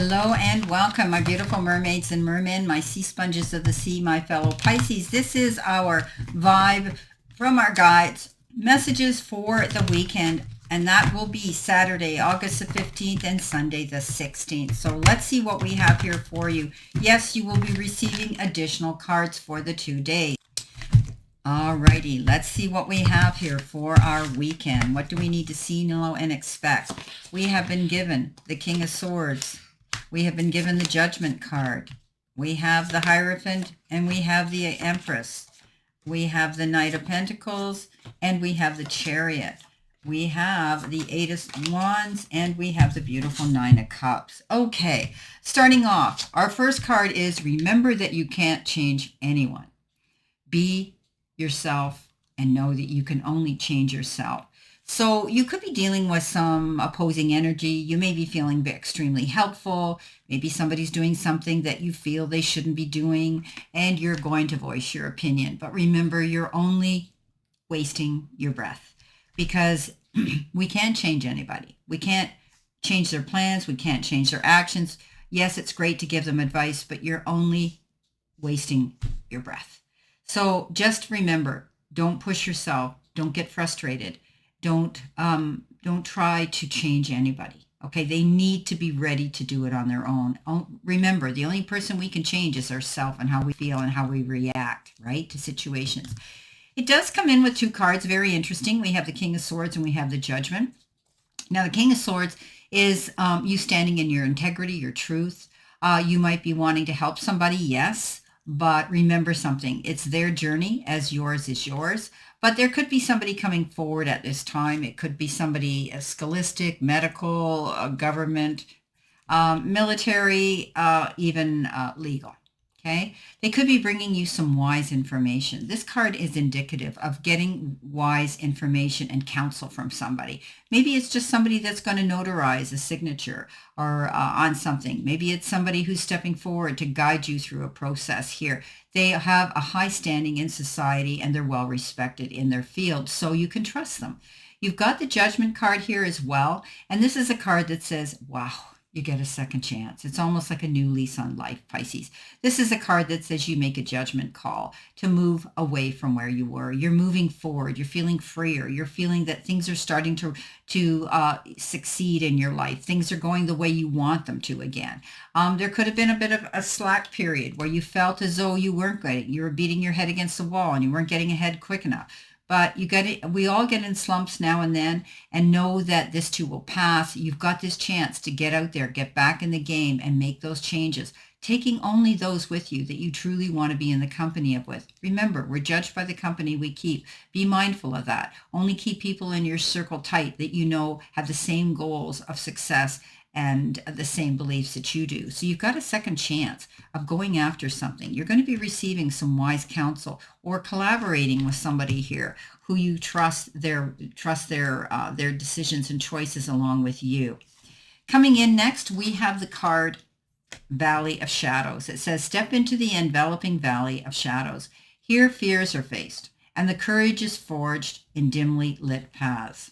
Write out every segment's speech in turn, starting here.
Hello and welcome, my beautiful mermaids and mermen, my sea sponges of the sea, my fellow Pisces. This is our vibe from our guides, messages for the weekend, and that will be Saturday, August the 15th and Sunday the 16th. So let's see what we have here for you. Yes, you will be receiving additional cards for the 2 days. Alrighty, let's see what we have here for our weekend. What do we need to see, know, and expect? We have been given the King of Swords. We have been given the Judgment card. We have the Hierophant, and we have the Empress. We have the Knight of Pentacles, and we have the Chariot. We have the Eight of Wands, and we have the beautiful Nine of Cups. Okay, starting off, our first card is remember that you can't change anyone. Be yourself and know that you can only change yourself. So you could be dealing with some opposing energy. You may be feeling extremely helpful. Maybe somebody's doing something that you feel they shouldn't be doing, and you're going to voice your opinion. But remember, you're only wasting your breath, because we can't change anybody. We can't change their plans. We can't change their actions. Yes, it's great to give them advice, but you're only wasting your breath. So just remember, don't push yourself. Don't get frustrated. Don't try to change anybody. Okay, they need to be ready to do it on their own. Remember, the only person we can change is ourselves and how we feel and how we react, right, to situations. It does come in with two cards, very interesting. We have the King of Swords and we have the Judgment. Now, the King of Swords is you standing in your integrity, your truth. You might be wanting to help somebody, yes, but remember something. It's their journey as yours is yours. But there could be somebody coming forward at this time. It could be somebody scholastic, medical, government, military, even legal. Okay, they could be bringing you some wise information. This card is indicative of getting wise information and counsel from somebody. Maybe it's just somebody that's going to notarize a signature or on something. Maybe it's somebody who's stepping forward to guide you through a process here. They have a high standing in society and they're well respected in their field, so you can trust them. You've got the Judgment card here as well, and this is a card that says, wow, you get a second chance. It's almost like a new lease on life, Pisces. This is a card that says you make a judgment call to move away from where you were. You're moving forward. You're feeling freer. You're feeling that things are starting to succeed in your life. Things are going the way you want them to again. There could have been a bit of a slack period where you felt as though you weren't getting, you were beating your head against the wall and you weren't getting ahead quick enough. But you get it. We all get in slumps now and then, and know that this too will pass. You've got this chance to get out there, get back in the game, and make those changes, taking only those with you that you truly want to be in the company of with. Remember, we're judged by the company we keep. Be mindful of that. Only keep people in your circle tight that you know have the same goals of success and the same beliefs that you do. So you've got a second chance of going after something. You're going to be receiving some wise counsel or collaborating with somebody here who you trust their decisions and choices along with you. Coming in next, we have the card Valley of Shadows. It says, step into the enveloping valley of shadows. Here fears are faced, and the courage is forged in dimly lit paths.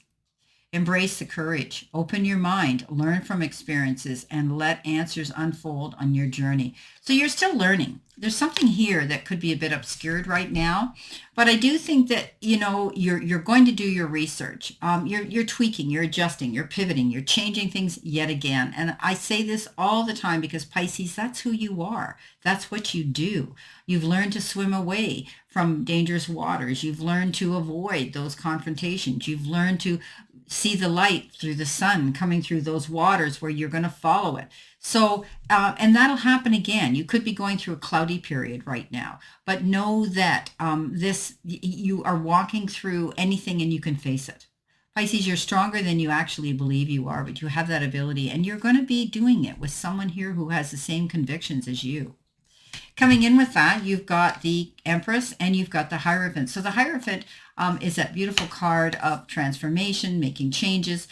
Embrace the courage, open your mind, learn from experiences, and let answers unfold on your journey. So you're still learning. There's something here that could be a bit obscured right now, but I do think that, you know, you're going to do your research. You're tweaking, you're adjusting, you're pivoting, you're changing things yet again. And I say this all the time because Pisces, that's who you are. That's what you do. You've learned to swim away from dangerous waters. You've learned to avoid those confrontations. You've learned to see the light through the sun coming through those waters where you're going to follow it. So, and that'll happen again. You could be going through a cloudy period right now, but know that you are walking through anything and you can face it. Pisces, you're stronger than you actually believe you are, but you have that ability, and you're going to be doing it with someone here who has the same convictions as you. Coming in with that, you've got the Empress and you've got the Hierophant. So the Hierophant is that beautiful card of transformation, making changes.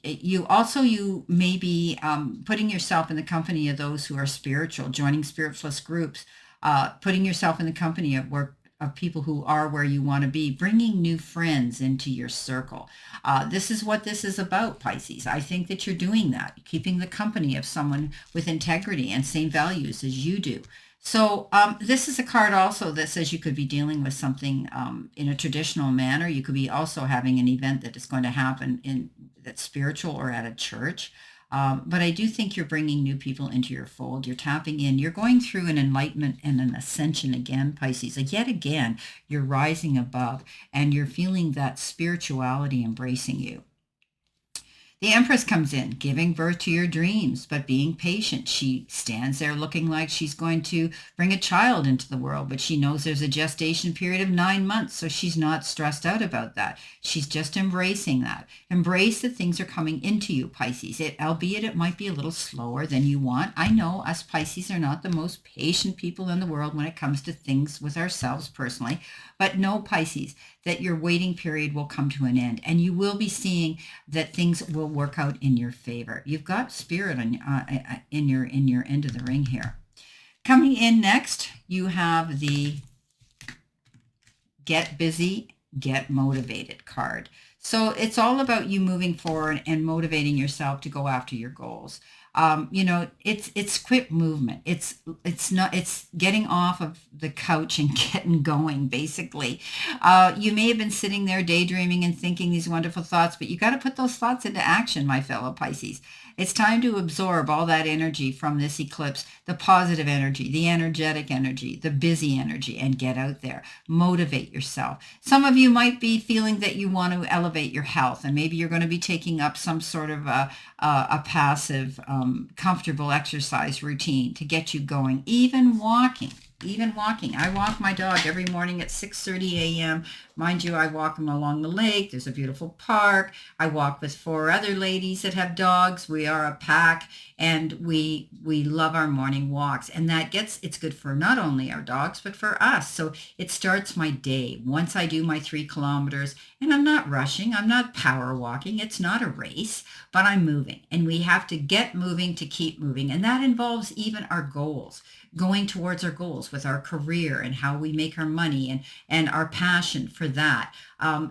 You may be putting yourself in the company of those who are spiritual, joining spiritualist groups, putting yourself in the company of of people who are where you want to be, bringing new friends into your circle. This is what this is about, Pisces. I think that you're doing that, keeping the company of someone with integrity and same values as you do. So this is a card also that says you could be dealing with something in a traditional manner. You could be also having an event that is going to happen in that's spiritual or at a church. But I do think you're bringing new people into your fold. You're tapping in. You're going through an enlightenment and an ascension again, Pisces. Like yet again, you're rising above and you're feeling that spirituality embracing you. The Empress comes in, giving birth to your dreams, but being patient. She stands there looking like she's going to bring a child into the world, but she knows there's a gestation period of 9 months, so she's not stressed out about that. She's just embracing that. Embrace that things are coming into you, Pisces. Albeit it might be a little slower than you want. I know us Pisces are not the most patient people in the world when it comes to things with ourselves personally, but know, Pisces, that your waiting period will come to an end, and you will be seeing that things will work out in your favor. You've got spirit in your end of the ring here. Coming in next, you have the Get Busy, Get Motivated card. So it's all about you moving forward and motivating yourself to go after your goals. It's quick movement. It's getting off of the couch and getting going, basically. You may have been sitting there daydreaming and thinking these wonderful thoughts, but you got to put those thoughts into action, my fellow Pisces. It's time to absorb all that energy from this eclipse, the positive energy, the energetic energy, the busy energy, and get out there. Motivate yourself. Some of you might be feeling that you want to elevate your health, and maybe you're going to be taking up some sort of a passive, comfortable exercise routine to get you going. Even walking. I walk my dog every morning at 6:30 a.m. Mind you, I walk him along the lake. There's a beautiful park. I walk with 4 other ladies that have dogs. We are a pack, and we love our morning walks. And it's good for not only our dogs, but for us. So it starts my day. Once I do my 3 kilometers, and I'm not rushing, I'm not power walking. It's not a race, but I'm moving. And we have to get moving to keep moving. And that involves even our goals, going towards our goals with our career and how we make our money and our passion for that.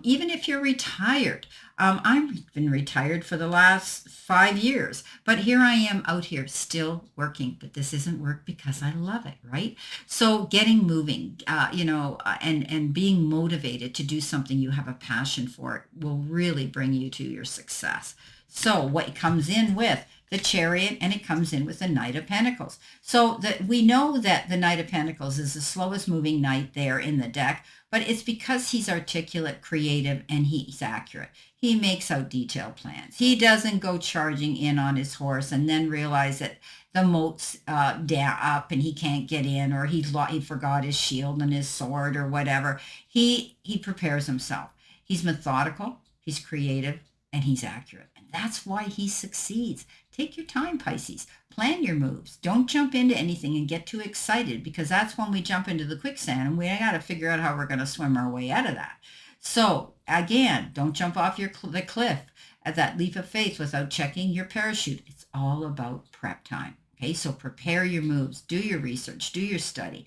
Even if you're retired, I've been retired for the last 5 years, but here I am out here still working, but this isn't work because I love it, right? So getting moving, and being motivated to do something you have a passion for will really bring you to your success. So what comes in with the Chariot, and it comes in with the Knight of Pentacles. So that we know that the Knight of Pentacles is the slowest moving knight there in the deck, but it's because he's articulate, creative, and he's accurate. He makes out detailed plans. He doesn't go charging in on his horse and then realize that the moat's up and he can't get in, or he forgot his shield and his sword or whatever. He prepares himself. He's methodical, he's creative, and he's accurate. And that's why he succeeds. Take your time, Pisces. Plan your moves. Don't jump into anything and get too excited, because that's when we jump into the quicksand and we got to figure out how we're going to swim our way out of that. So again, don't jump off the cliff at that leap of faith without checking your parachute. It's all about prep time. Okay, so prepare your moves, do your research, do your study.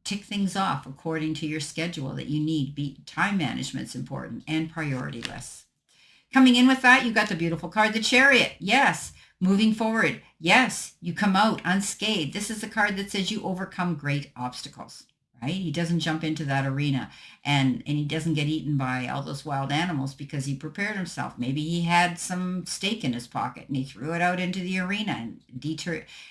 Tick things off according to your schedule that you need. Time management's important, and priority lists. Coming in with that, you got the beautiful card, the Chariot. Yes. Moving forward. Yes. You come out unscathed. This is the card that says you overcome great obstacles, right? He doesn't jump into that arena and he doesn't get eaten by all those wild animals because he prepared himself. Maybe he had some steak in his pocket and he threw it out into the arena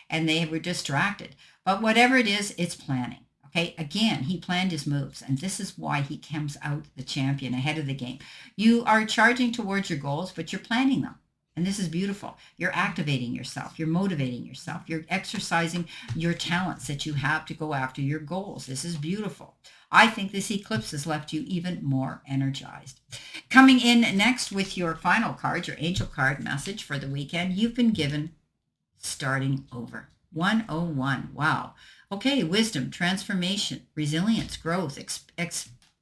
and they were distracted. But whatever it is, it's planning. Okay, again, he planned his moves, and this is why he comes out the champion ahead of the game. You are charging towards your goals, but you're planning them. And this is beautiful. You're activating yourself. You're motivating yourself. You're exercising your talents that you have to go after your goals. This is beautiful. I think this eclipse has left you even more energized. Coming in next with your final card, your angel card message for the weekend, you've been given starting over. 101. Wow. Okay, wisdom, transformation, resilience, growth,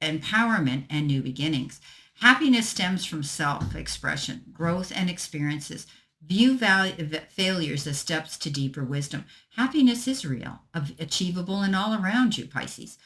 empowerment, and new beginnings. Happiness stems from self-expression, growth, and experiences. View failures as steps to deeper wisdom. Happiness is real, achievable, and all around you, Pisces.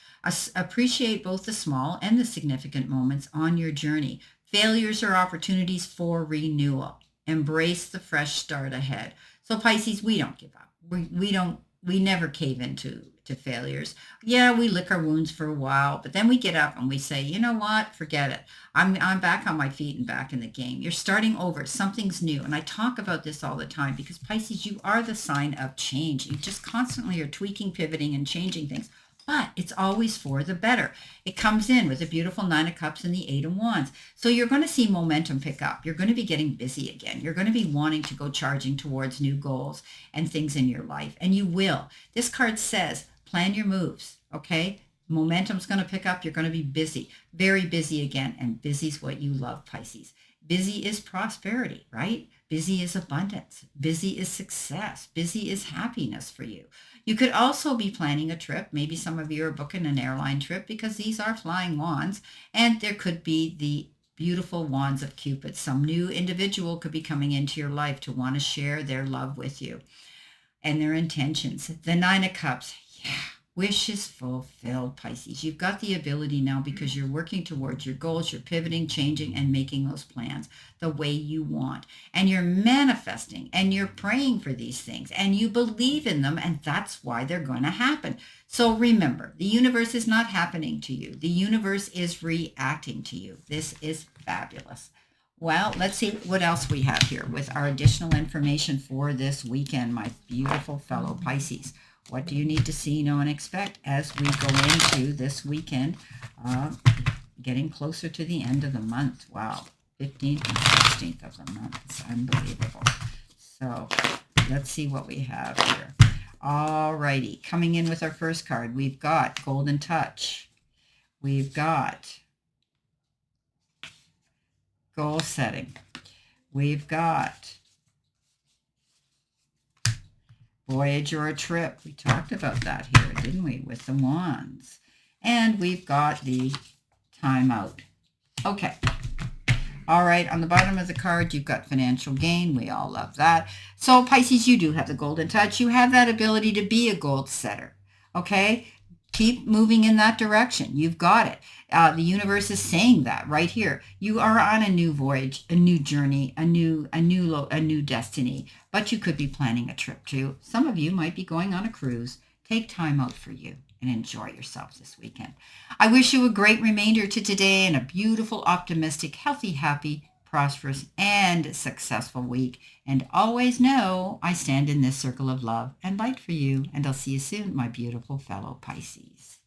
Appreciate both the small and the significant moments on your journey. Failures are opportunities for renewal. Embrace the fresh start ahead. So, Pisces, we don't give up. We never cave into failures. Yeah, we lick our wounds for a while, but then we get up and we say, you know what, forget it. I'm back on my feet and back in the game. You're starting over. Something's new. And I talk about this all the time because, Pisces, you are the sign of change. You just constantly are tweaking, pivoting, and changing things. But it's always for the better. It comes in with a beautiful Nine of Cups and the Eight of Wands. So you're going to see momentum pick up. You're going to be getting busy again. You're going to be wanting to go charging towards new goals and things in your life. And you will. This card says, plan your moves, okay? Momentum's going to pick up. You're going to be busy, very busy again. And busy's what you love, Pisces. Busy is prosperity, right? Busy is abundance. Busy is success. Busy is happiness for you. You could also be planning a trip. Maybe some of you are booking an airline trip because these are flying wands. And there could be the beautiful wands of Cupid. Some new individual could be coming into your life to want to share their love with you and their intentions. The Nine of Cups. Yeah. Wish is fulfilled, Pisces. You've got the ability now because you're working towards your goals. You're pivoting, changing, and making those plans the way you want. And you're manifesting and you're praying for these things and you believe in them, and that's why they're going to happen. So remember, the universe is not happening to you. The universe is reacting to you. This is fabulous. Well, let's see what else we have here with our additional information for this weekend, my beautiful fellow Pisces. What do you need to see, know, and expect as we go into this weekend, getting closer to the end of the month? Wow, 15th and 16th of the month. It's unbelievable. So let's see what we have here. All righty, coming in with our first card, we've got Golden Touch. We've got goal setting. We've got voyage or a trip. We talked about that here, didn't we, with the wands. And we've got the timeout. Okay. All right, on the bottom of the card, you've got financial gain. We all love that. So, Pisces, you do have the Golden Touch. You have that ability to be a goal setter. Okay? Keep moving in that direction. You've got it. The universe is saying that right here. You are on a new voyage, a new journey, a new destiny. But you could be planning a trip too. Some of you might be going on a cruise. Take time out for you and enjoy yourselves this weekend. I wish you a great remainder to today and a beautiful, optimistic, healthy, happy, prosperous, and successful week. And always know I stand in this circle of love and light for you. And I'll see you soon, my beautiful fellow Pisces.